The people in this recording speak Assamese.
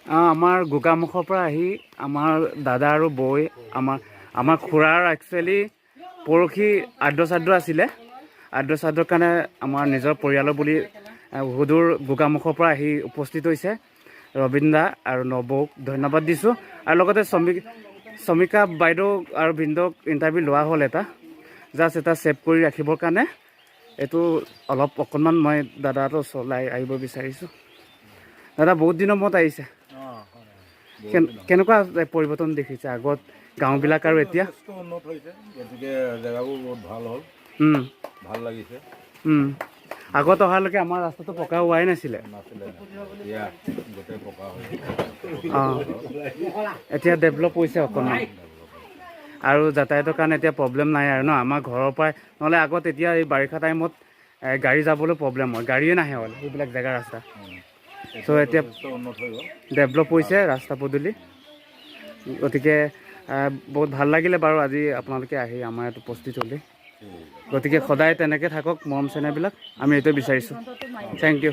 আমাৰ গোগামুখৰ পৰা আহি আমাৰ দাদা আৰু বৌ আমাৰ খুৰাৰ একচুৱেলি পৰহি আদ্য আছিলে। আদ্যৰ কাৰণে আমাৰ নিজৰ পৰিয়ালৰ বুলি সুদূৰ গোগামুখৰ পৰা আহি উপস্থিত হৈছে। ৰবীন দা আৰু নবৌক ধন্যবাদ দিছোঁ। আৰু লগতে শ্ৰমিকা বাইদেউ আৰু ভিনদেউক ইণ্টাৰভিউ লোৱা হ'ল জাষ্ট এটা ছেভ কৰি ৰাখিবৰ কাৰণে। এইটো অকণমান মই দাদাটো চলাই আহিব বিচাৰিছোঁ। দাদা বহুত দিনৰ মূৰত আহিছে, কেনেকুৱা পৰিৱৰ্তন দেখিছে আগত গাঁওবিলাক আৰু এতিয়া? উন্নত হৈছে, গতিকে জেগাবোৰ বহুত ভাল হ'ল, ভাল লাগিছে। আগত অহালৈকে আমাৰ ৰাস্তাটো পকা হোৱাই নাছিলে। এতিয়া ডেভেলপ হৈছে অকণমান, আৰু যাতায়াতৰ কাৰণে এতিয়া প্ৰব্লেম নাই আৰু ন আমাৰ ঘৰৰ পৰাই। নহ'লে আগত এতিয়া এই বাৰিষা টাইমত গাড়ী যাবলৈ প্ৰব্লেম হয়, গাড়ীয়ে নাহে হ'ল সেইবিলাক জেগা ৰাস্তা। চ' এতিয়া ডেভেলপ হৈছে ৰাস্তা পদূলি। গতিকে বহুত ভাল লাগিলে বাৰু আজি আপোনালোকে আহি আমাৰ ইয়াত উপস্থিত হ'লে। গতিকে সদায় তেনেকৈ থাকক মৰম চেনেহবিলাক, আমি এইটোৱে বিচাৰিছোঁ। Thank U.